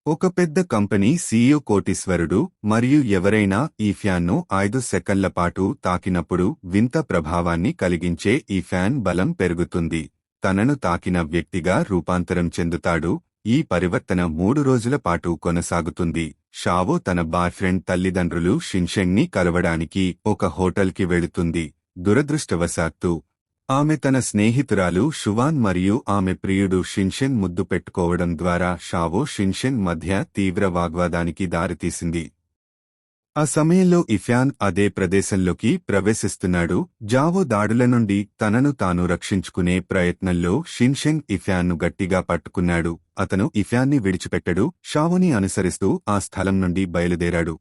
ఒక పెద్ద company CEO కోటీశ్వరుడు మరియు ఎవరైనా ఈ ఫ్యాన్ను 5 సెకన్ల పాటు తాకినప్పుడు వింత ప్రభావాన్ని కలిగించే ఈ ఫ్యాన్ బలం పెరుగుతుంది. తనను తాకిన వ్యక్తిగా రూపాంతరం చెందుతాడు. ఈ పరివర్తన 3 రోజుల పాటు కొనసాగుతుంది. షావో తన బాయ్ఫ్రెండ్ తల్లిదండ్రులు షిన్షెంగ్ని కలవడానికి ఒక హోటల్కి వెళుతుంది. దురదృష్టవశాత్తు ఆమె తన స్నేహితురాలు షువాన్ మరియు ఆమె ప్రియుడు షిన్షెన్ ముద్దు పెట్టుకోవడం ద్వారా షావో షిన్షెన్ మధ్య తీవ్ర వాగ్వాదానికి దారితీసింది. ఆ సమయంలో ఇఫ్యాన్ అదే ప్రదేశంలోకి ప్రవేశిస్తున్నాడు. జావో దాడుల నుండి తనను తాను రక్షించుకునే ప్రయత్నంలో షిన్షెన్ ఇఫ్యాన్ను గట్టిగా పట్టుకున్నాడు. అతను ఇఫ్యాన్ని విడిచిపెట్టడు. షావోని అనుసరిస్తూ ఆ స్థలం నుండి బయలుదేరాడు.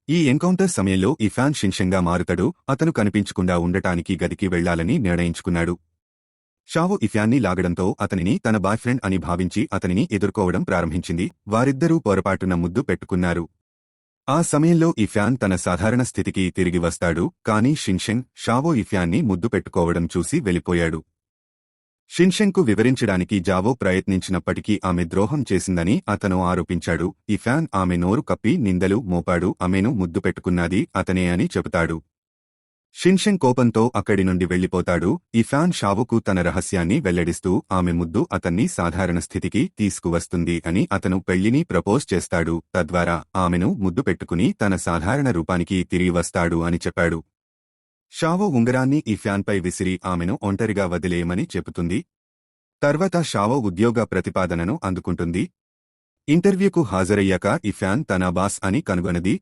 ఈ ఎన్కౌంటర్ సమయంలో ఇఫ్యాన్ షిన్షెంగా మారుతాడు. అతను కనిపించకుండా ఉండటానికి గదికి వెళ్లాలని నిర్ణయించుకున్నాడు. షావో ఇఫ్యాన్ని లాగడంతో అతనిని తన బాయ్ఫ్రెండ్ అని భావించి అతనిని ఎదుర్కోవడం ప్రారంభించింది. వారిద్దరూ పొరపాటున ముద్దు పెట్టుకున్నారు. ఆ సమయంలో ఇఫ్యాన్ తన సాధారణ స్థితికి తిరిగి వస్తాడు. కానీ షిన్షెంగ్, షావో ఇఫ్యాన్ని ముద్దు పెట్టుకోవడం చూసి వెళ్లిపోయాడు. షిన్షెంగ్కు వివరించడానికి జావో ప్రయత్నించినప్పటికీ ఆమె ద్రోహం చేసిందని అతను ఆరోపించాడు. ఇఫ్యాన్ ఆమె నోరు కప్పి నిందలు మోపాడు. ఆమెను ముద్దు పెట్టుకున్నది అతనే అని చెబుతాడు. షిన్షెంగ్ కోపంతో అక్కడి నుండి వెళ్లిపోతాడు. ఇఫ్యాన్ షావోకు తన రహస్యాన్ని వెల్లడిస్తూ ఆమె ముద్దు అతన్ని సాధారణ స్థితికి తీసుకువస్తుంది అని అతను పెళ్లిని ప్రపోజ్ చేస్తాడు. తద్వారా ఆమెను ముద్దు పెట్టుకుని తన సాధారణ రూపానికి తిరిగి వస్తాడు అని చెప్పాడు. షావో ఉంగరాన్ని ఇఫ్యాన్పై విసిరి ఆమెను ఒంటరిగా వదిలేయమని చెబుతుంది. తర్వాత షావో ఉద్యోగ ప్రతిపాదనను అందుకుంటుంది. ఇంటర్వ్యూకు హాజరయ్యాక ఇఫ్యాన్ తన బాస్ అని కనుగొన్నది.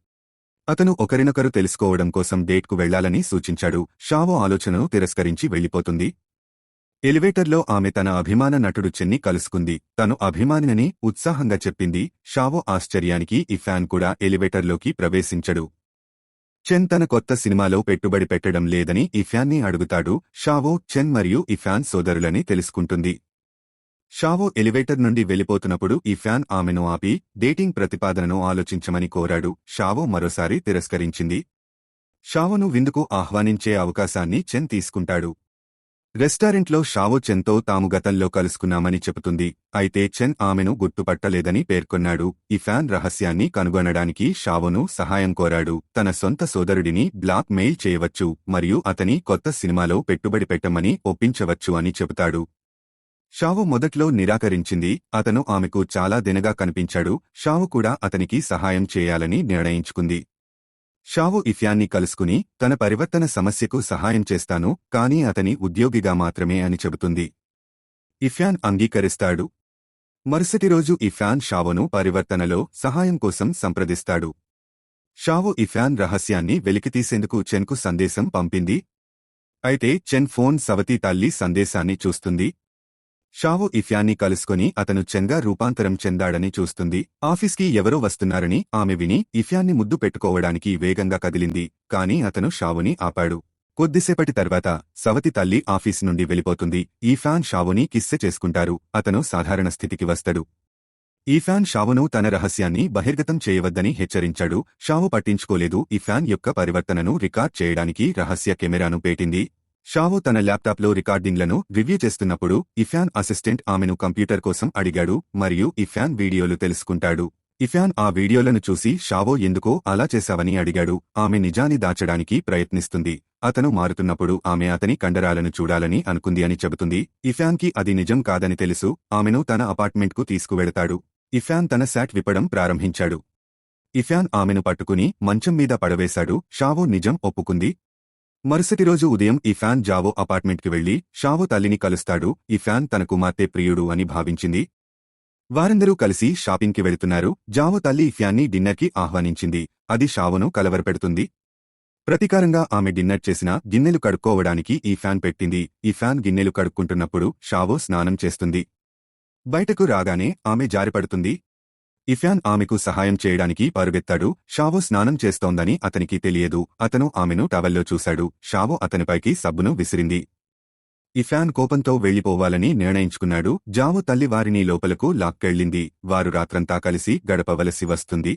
అతను ఒకరినొకరు తెలుసుకోవడం కోసం డేట్కు వెళ్లాలని సూచించాడు. షావో ఆలోచనను తిరస్కరించి వెళ్లిపోతుంది. ఎలివేటర్లో ఆమె తన అభిమాన నటుడు చెన్ని కలుసుకుంది. తను అభిమానినని ఉత్సాహంగా చెప్పింది. షావో ఆశ్చర్యానికి ఇఫ్యాన్ కూడా ఎలివేటర్లోకి ప్రవేశించడు. చెన్ తన కొత్త సినిమాలో పెట్టుబడి పెట్టడం లేదని ఇఫ్యాన్ని అడుగుతాడు. షావో, చెన్ మరియు ఇఫ్యాన్ సోదరులని తెలుసుకుంటుంది. షావో ఎలివేటర్ నుండి వెళ్లిపోతున్నప్పుడు ఇఫ్యాన్ ఆమెను ఆపి డేటింగ్ ప్రతిపాదనను ఆలోచించమని కోరాడు. షావో మరోసారి తిరస్కరించింది. షావోను విందుకు ఆహ్వానించే అవకాశాన్ని చెన్ తీసుకుంటాడు. రెస్టారెంట్లో షావో చెన్తో తాము గతంలో కలుసుకున్నామని చెబుతుంది. అయితే చెన్ ఆమెను గుర్తుపట్టలేదని పేర్కొన్నాడు. ఇఫ్యాన్ రహస్యాన్ని కనుగొనడానికి షావోను సహాయం కోరాడు. తన సొంత సోదరుడిని బ్లాక్ మెయిల్ చేయవచ్చు మరియు అతని కొత్త సినిమాలో పెట్టుబడి పెట్టమని ఒప్పించవచ్చు అని చెబుతాడు. షావో మొదట్లో నిరాకరించింది. అతను ఆమెకు చాలా దినగా కనిపించాడు. షావో కూడా అతనికి సహాయం చేయాలని నిర్ణయించుకుంది. షావో ఇఫ్యాన్ని కలుసుకుని తన పరివర్తన సమస్యకు సహాయం చేస్తాను, కానీ అతని ఉద్యోగిగా మాత్రమే అని చెబుతుంది. ఇఫ్యాన్ అంగీకరిస్తాడు. మరుసటి రోజు ఇఫ్యాన్ షావోను పరివర్తనలో సహాయం కోసం సంప్రదిస్తాడు. షావో ఇఫ్యాన్ రహస్యాన్ని వెలికితీసేందుకు చెన్కు సందేశం పంపింది. అయితే చెన్ ఫోన్ సవతి తల్లి సందేశాన్ని చూస్తుంది. షావో ఇఫ్యాన్ని కలుసుకొని అతను చెన్గా రూపాంతరం చెందాడని చూస్తుంది. ఆఫీస్కి ఎవరో వస్తున్నారని ఆమె విని ఇఫ్యాన్ని ముద్దు పెట్టుకోవడానికి వేగంగా కదిలింది. కాని అతను షావోని ఆపాడు. కొద్దిసేపటి తర్వాత సవతి తల్లి ఆఫీసు నుండి వెళ్లిపోతుంది. ఇఫ్యాన్ షావోని కిస్సె చేసుకుంటారు. అతను సాధారణ స్థితికి వస్తాడు. ఇఫ్యాన్ షావోను తన రహస్యాన్ని బహిర్గతం చేయవద్దని హెచ్చరించాడు. షావో పట్టించుకోలేదు. ఇఫ్యాన్ యొక్క పరివర్తనను రికార్డ్ చేయడానికి రహస్య కెమెరాను పెట్టింది. షావో తన ల్యాప్టాప్లో రికార్డింగ్లను రివ్యూ చేస్తున్నప్పుడు ఇఫ్యాన్ అసిస్టెంట్ ఆమెను కంప్యూటర్ కోసం అడిగాడు మరియు ఇఫ్యాన్ వీడియోలు తెలుసుకుంటాడు. ఇఫ్యాన్ ఆ వీడియోలను చూసి షావో ఎందుకో అలా చేశావని అడిగాడు. ఆమె నిజాన్ని దాచడానికి ప్రయత్నిస్తుంది. అతను మారుతున్నప్పుడు ఆమె అతని కండరాలను చూడాలని అనుకుంది అని చెబుతుంది. ఇఫ్యాన్కి అది నిజం కాదని తెలుసు. ఆమెను తన అపార్ట్మెంట్కు తీసుకువెళతాడు. ఇఫ్యాన్ తన శాట్ విప్పడం ప్రారంభించాడు. ఇఫ్యాన్ ఆమెను పట్టుకుని మంచం మీద పడవేశాడు. షావో నిజం ఒప్పుకుంది. మరుసటి రోజు ఉదయం ఇఫ్యాన్ జావో అపార్ట్మెంట్కి వెళ్లి షావో తల్లిని కలుస్తాడు. ఇఫ్యాన్ తన కుమార్తె ప్రియుడు అని భావించింది. వారందరూ కలిసి షాపింగ్కి వెళుతున్నారు. జావో తల్లి ఇఫ్యాన్ని డిన్నర్కి ఆహ్వానించింది. అది షావోను కలవరపెడుతుంది. ప్రతీకారంగా ఆమె డిన్నర్ చేసిన గిన్నెలు కడుక్కోవడానికి ఇఫ్యాన్ పెట్టింది. ఇఫ్యాన్ గిన్నెలు కడుక్కుంటున్నప్పుడు షావో స్నానం చేస్తుంది. బయటకు రాగానే ఆమె జారిపడుతుంది. ఇఫ్యాన్ ఆమెకు సహాయం చేయడానికి పరుగెత్తాడు. షావో స్నానం చేస్తోందని అతనికి తెలియదు. అతను ఆమెను టవల్లో చూశాడు. షావో అతనిపైకి సబ్బును విసిరింది. ఇఫ్యాన్ కోపంతో వెళ్లిపోవాలని నిర్ణయించుకున్నాడు. జావో తల్లి వారిని లోపలకు లాక్కెళ్లింది. వారు రాత్రంతా కలిసి గడపవలసి వస్తుంది.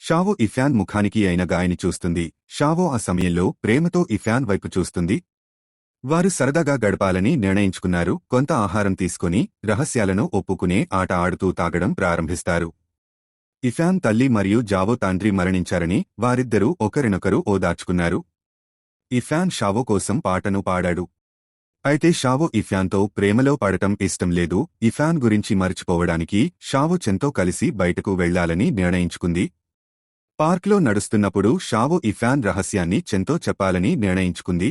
షావో ఇఫ్యాన్ ముఖానికి అయిన గాయాన్ని చూస్తుంది. షావో ఆ సమయంలో ప్రేమతో ఇఫ్యాన్ వైపు చూస్తుంది. వారు సరదాగా గడపాలని నిర్ణయించుకున్నారు. కొంత ఆహారం తీసుకుని రహస్యాలను ఒప్పుకునే ఆట ఆడుతూ తాగడం ప్రారంభిస్తారు. ఇఫాన్ తల్లి మరియు జావో తండ్రి మరణించారని వారిద్దరూ ఒకరినొకరు ఓదార్చుకున్నారు. ఇఫాన్ షావో కోసం పాటను పాడాడు. అయితే షావో ఇఫాన్తో ప్రేమలో పడటం ఇష్టం లేదు. ఇఫాన్ గురించి మర్చిపోవడానికి షావో చెన్తో కలిసి బయటకు వెళ్లాలని నిర్ణయించుకుంది. పార్క్లో నడుస్తున్నప్పుడు షావో ఇఫాన్ రహస్యాన్ని చెన్తో చెప్పాలని నిర్ణయించుకుంది.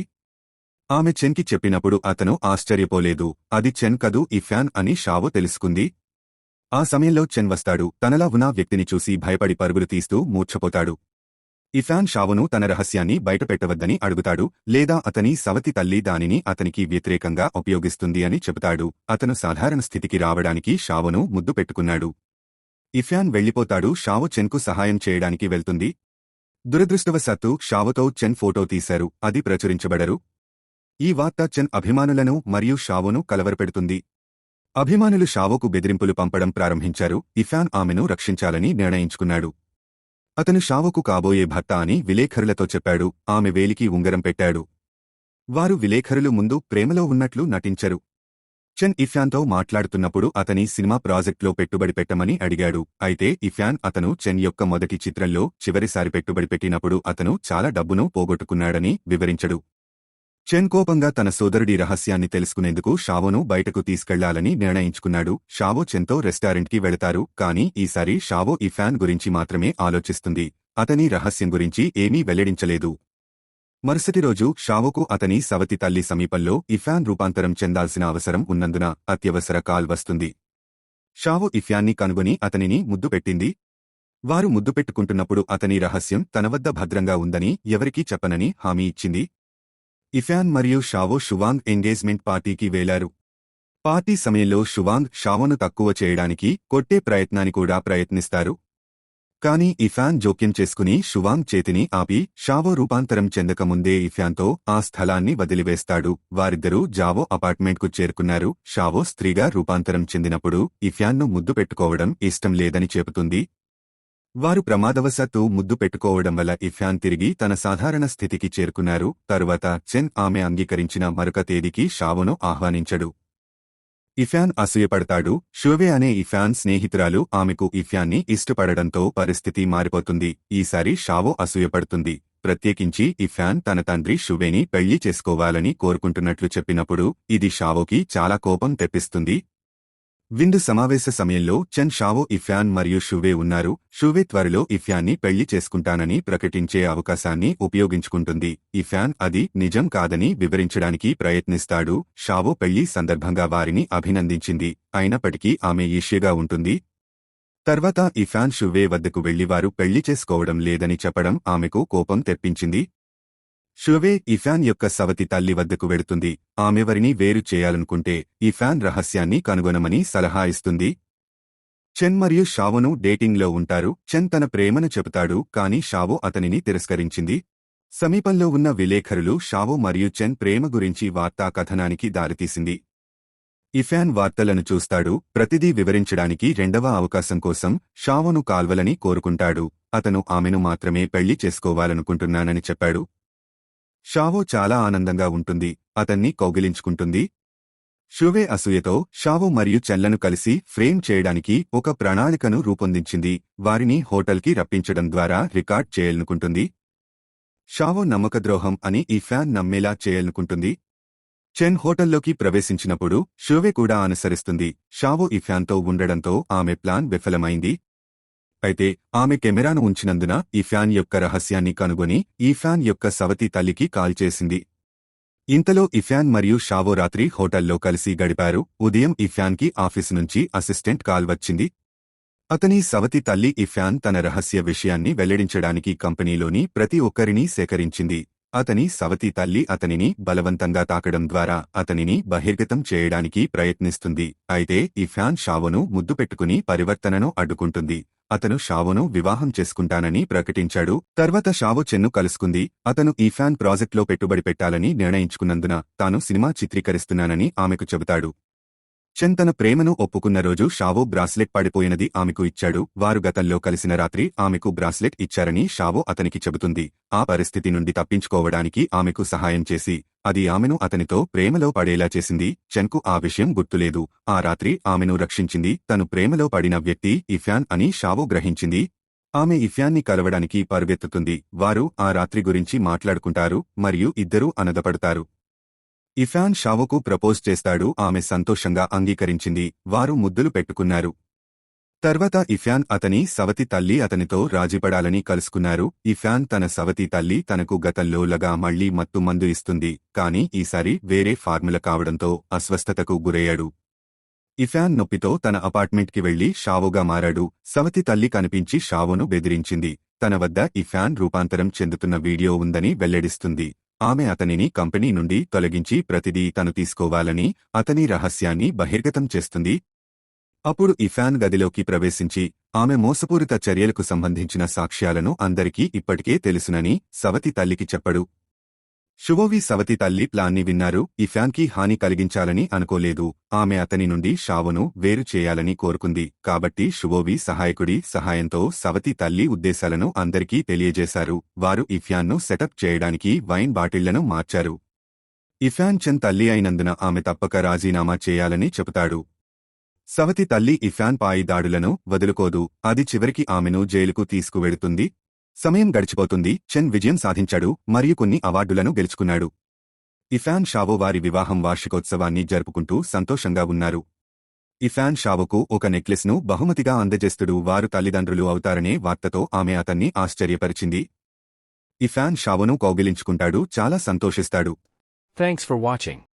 ఆమె చెన్కి చెప్పినప్పుడు అతను ఆశ్చర్యపోలేదు. అది చెన్ కదూ ఇఫాన్ అని షావో తెలుసుకుంది. ఆ సమయంలో చెన్ వస్తాడు. తనలా ఉన్న వ్యక్తిని చూసి భయపడి పరుగులు తీస్తూ మూర్ఛపోతాడు. ఇఫాన్ షావోను తన రహస్యాన్ని బయటపెట్టవద్దని అడుగుతాడు, లేదా అతని సవతి తల్లి దానిని అతనికి వ్యతిరేకంగా ఉపయోగిస్తుంది అని చెబుతాడు. అతను సాధారణ స్థితికి రావడానికి షావోను ముద్దు పెట్టుకున్నాడు. ఇఫాన్ వెళ్లిపోతాడు. షావో చెన్కు సహాయం చేయడానికి వెళ్తుంది. దురదృష్టవశాత్తు షావోతో చెన్ ఫోటో తీశారు. అది ప్రచురించబడరు. ఈ వార్త చెన్ అభిమానులను మరియు షావోను కలవరపెడుతుంది. అభిమానులు షావోకు బెదిరింపులు పంపడం ప్రారంభించారు. ఇఫాన్ ఆమెను రక్షించాలని నిర్ణయించుకున్నాడు. అతను షావోకు కాబోయే భర్త అని విలేఖరులతో చెప్పాడు. ఆమె వేలికి ఉంగరం పెట్టాడు. వారు విలేఖరులు ముందు ప్రేమలో ఉన్నట్లు నటించరు. చెన్ ఇఫాన్తో మాట్లాడుతున్నప్పుడు అతని సినిమా ప్రాజెక్ట్లో పెట్టుబడి పెట్టమని అడిగాడు. అయితే ఇఫాన్ అతను చెన్ యొక్క మొదటి చిత్రంలో చివరిసారి పెట్టుబడి పెట్టినప్పుడు అతను చాలా డబ్బును పోగొట్టుకున్నాడని వివరించడు. చెన్ కోపంగా తన సోదరుడి రహస్యాన్ని తెలుసుకునేందుకు షావోను బయటకు తీసుకెళ్లాలని నిర్ణయించుకున్నాడు. షావో చెన్తో రెస్టారెంట్కి వెళతారు. కానీ ఈసారి షావో ఇఫాన్ గురించి మాత్రమే ఆలోచిస్తుంది. అతని రహస్యం గురించి ఏమీ వెల్లడించలేదు. మరుసటి రోజు షావోకు అతని సవతి తల్లి సమీపంలో ఇఫాన్ రూపాంతరం చెందాల్సిన అవసరం ఉన్నందున అత్యవసర కాల్ వస్తుంది. షావో ఇఫాన్ని కనుగొని అతనిని ముద్దు పెట్టింది. వారు ముద్దు పెట్టుకుంటున్నప్పుడు అతని రహస్యం తన వద్ద భద్రంగా ఉందని ఎవరికీ చెప్పనని హామీ ఇచ్చింది. ఇఫాన్ మరియు షావో షువాంగ్ ఎంగేజ్మెంట్ పార్టీకి వెళ్లారు. పార్టీ సమయంలో షువాంగ్ షావోను తక్కువ చేయడానికి కొట్టే ప్రయత్నాన్ని కూడా ప్రయత్నిస్తారు. కానీ ఇఫాన్ జోక్యం చేసుకుని షువాంగ్ చేతిని ఆపి షావో రూపాంతరం చెందకముందే ఇఫాన్తో ఆ స్థలాన్ని వదిలివేస్తాడు. వారిద్దరూ జావో అపార్ట్మెంట్కు చేరుకున్నారు. షావో స్త్రీగా రూపాంతరం చెందినప్పుడు ఇఫాన్ను ముద్దు పెట్టుకోవడం ఇష్టం లేదని చెబుతుంది. వారు ప్రమాదవశాత్తు ముద్దు పెట్టుకోవడం వల్ల ఇఫాన్ తిరిగి తన సాధారణ స్థితికి చేరుకున్నారు. తరువాత చెన్ ఆమె అంగీకరించిన మరొక తేదీకి షావోను ఆహ్వానించడు. ఇఫాన్ అసూయపడతాడు. షువే అనే ఇఫాన్ స్నేహితురాలు ఆమెకు ఇఫాన్ని ఇష్టపడడంతో పరిస్థితి మారిపోతుంది. ఈసారి షావో అసూయపడుతుంది. ప్రత్యేకించి ఇఫాన్ తన తండ్రి షువేని పెళ్లి చేసుకోవాలని కోరుకుంటున్నట్లు చెప్పినప్పుడు ఇది షావోకి చాలా కోపం తెప్పిస్తుంది. విందు సమావేశ సమయంలో చెన్, షావో, ఇఫాన్ మరియు షువే ఉన్నారు. షువే త్వరలో ఇఫాన్ని పెళ్లి చేసుకుంటానని ప్రకటించే అవకాశాన్ని ఉపయోగించుకుంటుంది. ఇఫాన్ అది నిజం కాదని వివరించడానికి ప్రయత్నిస్తాడు. షావో పెళ్లి సందర్భంగా వారిని అభినందించింది. అయినప్పటికీ ఆమె ఈర్ష్యగా ఉంటుంది. తర్వాత ఇఫాన్ షువే వద్దకు వెళ్లి వారు పెళ్లి చేసుకోవడం లేదని చెప్పడం ఆమెకు కోపం తెప్పించింది. షువే ఇఫాన్ యొక్క సవతి తల్లి వద్దకు వెడుతుంది. ఆమెవరిని వేరు చేయాలనుకుంటే ఇఫాన్ రహస్యాన్ని కనుగొనమని సలహా ఇస్తుంది. చెన్ మరియు షావోను డేటింగ్లో ఉంటారు. చెన్ తన ప్రేమను చెబుతాడు, కానీ షావో అతనిని తిరస్కరించింది. సమీపంలో ఉన్న విలేఖరులు షావో మరియు చెన్ ప్రేమ గురించి వార్తా కథనానికి దారితీసింది. ఇఫాన్ వార్తలను చూస్తాడు. ప్రతిదీ వివరించడానికి రెండవ అవకాశం కోసం షావోను కాల్వలని కోరుకుంటాడు. అతను ఆమెను మాత్రమే పెళ్లి చేసుకోవాలనుకుంటున్నానని చెప్పాడు. షావో చాలా ఆనందంగా ఉంటుంది. అతన్ని కౌగిలించుకుంటుంది. షువే అసూయతో షావో మరియు చెన్లను కలిసి ఫ్రేమ్ చేయడానికి ఒక ప్రణాళికను రూపొందించింది. వారిని హోటల్కి రప్పించడం ద్వారా రికార్డ్ చేయాలనుకుంటుంది. షావో నమ్మకద్రోహం అని ఇఫాన్ నమ్మేలా చేయాలనుకుంటుంది. చెన్ హోటల్లోకి ప్రవేశించినప్పుడు షువే కూడా అనుసరిస్తుంది. షావో ఇఫాన్తో ఉండడంతో ఆమె ప్లాన్ విఫలమైంది. అయితే ఆమె కెమెరాను ఉంచినందున ఇఫాన్ యొక్క రహస్యాన్ని కనుగొని ఇఫాన్ యొక్క సవతి తల్లికి కాల్ చేసింది. ఇంతలో ఇఫాన్ మరియు షావో రాత్రి హోటల్లో కలిసి గడిపారు. ఉదయం ఇఫాన్కి ఆఫీసు నుంచి అసిస్టెంట్ కాల్ వచ్చింది. అతని సవతి తల్లి ఇఫాన్ తన రహస్య విషయాన్ని వెల్లడించడానికి కంపెనీలోని ప్రతి ఒక్కరినీ సేకరించింది. అతని సవతి తల్లి అతనిని బలవంతంగా తాకడం ద్వారా అతనిని బహిర్గతం చేయడానికి ప్రయత్నిస్తుంది. అయితే ఇఫాన్ షావోను ముద్దు పెట్టుకుని పరివర్తనను అడ్డుకుంటుంది. అతను షావోను వివాహం చేసుకుంటానని ప్రకటించాడు. తర్వాత షావో చెన్ను కలుసుకుంది. అతను ఇఫాన్ ప్రాజెక్ట్లో పెట్టుబడి పెట్టాలని నిర్ణయించుకున్నందున తాను సినిమా చిత్రీకరిస్తున్నానని ఆమెకు చెబుతాడు. చెన్ తన ప్రేమను ఒప్పుకున్న రోజు షావో బ్రాస్లెట్ పడిపోయినది ఆమెకు ఇచ్చాడు. వారు గతంలో కలిసిన రాత్రి ఆమెకు బ్రాస్లెట్ ఇచ్చారని షావో అతనికి చెబుతుంది. ఆ పరిస్థితి నుండి తప్పించుకోవడానికి ఆమెకు సహాయం చేసి అది ఆమెను అతనితో ప్రేమలో పడేలా చేసింది. చెన్కు ఆ విషయం గుర్తులేదు. ఆ రాత్రి ఆమెను రక్షించింది తను ప్రేమలో పడిన వ్యక్తి ఇఫ్యాన్ అని షావో గ్రహించింది. ఆమె ఇఫ్యాన్ని కలవడానికి పరుగెత్తుతుంది. వారు ఆ రాత్రి గురించి మాట్లాడుకుంటారు మరియు ఇద్దరూ అనదపడతారు. ఇఫ్యాన్ షావోకు ప్రపోజ్ చేస్తాడు. ఆమె సంతోషంగా అంగీకరించింది. వారు ముద్దులు పెట్టుకున్నారు. తర్వాత ఇఫ్యాన్ అతని సవతి తల్లి అతనితో రాజీపడాలని కలుసుకున్నారు. ఇఫ్యాన్ తన సవతి తల్లి తనకు గతంలోలాగా మళ్లీ మత్తు మందు ఇస్తుంది. కాని ఈసారి వేరే ఫార్ములా కావడంతో అస్వస్థతకు గురయ్యాడు. ఇఫ్యాన్ నొప్పితో తన అపార్ట్మెంట్కి వెళ్లి షావోగా మారాడు. సవతి తల్లి కనిపించి షావోను బెదిరించింది. తన వద్ద ఇఫ్యాన్ రూపాంతరం చెందుతున్న వీడియో ఉందని వెల్లడిస్తుంది. ఆమె అతనిని కంపెనీ నుండి తొలగించి ప్రతిదీ తను తీసుకోవాలని అతని రహస్యాన్ని బహిర్గతం చేస్తుంది. అప్పుడు ఇఫ్యాన్ గదిలోకి ప్రవేశించి ఆమె మోసపూరిత చర్యలకు సంబంధించిన సాక్ష్యాలను అందరికీ ఇప్పటికే తెలుసునని సవతి తల్లికి చెప్పడు. షువోవి సవతి తల్లి ప్లాన్ని విన్నారు. ఇఫ్యాన్కి హాని కలిగించాలని అనుకోలేదు. ఆమె అతని నుండి షావోను వేరు చేయాలని కోరుకుంది. కాబట్టి షువోవి సహాయకుడి సహాయంతో సవతి తల్లి ఉద్దేశాలను అందరికీ తెలియజేశారు. వారు ఇఫ్యాన్ను సెటప్ చేయడానికి వైన్ బాటిళ్లను మార్చారు. ఇఫ్యాన్ చెన్ తల్లి అయినందున ఆమె తప్పక రాజీనామా చేయాలని చెబుతాడు. సవతి తల్లి ఇఫ్యాన్ పాయి దాడులను వదులుకోదు. అది చివరికి ఆమెను జైలుకు తీసుకువెడుతుంది. సమయం గడిచిపోతుంది. చెన్ విజయం సాధించాడు మరియు కొన్ని అవార్డులను గెలుచుకున్నాడు. ఇఫ్యాన్ షావో వారి వివాహం వార్షికోత్సవాన్ని జరుపుకుంటూ సంతోషంగా ఉన్నారు. ఇఫ్యాన్ షావోకు ఒక నెక్లెస్ను బహుమతిగా అందజేస్తుడు. వారు తల్లిదండ్రులు అవుతారనే వార్తతో ఆమె అతన్ని ఆశ్చర్యపరిచింది. ఇఫ్యాన్ షావోను కౌగిలించుకుంటాడు. చాలా సంతోషిస్తాడు. Thanks for watching.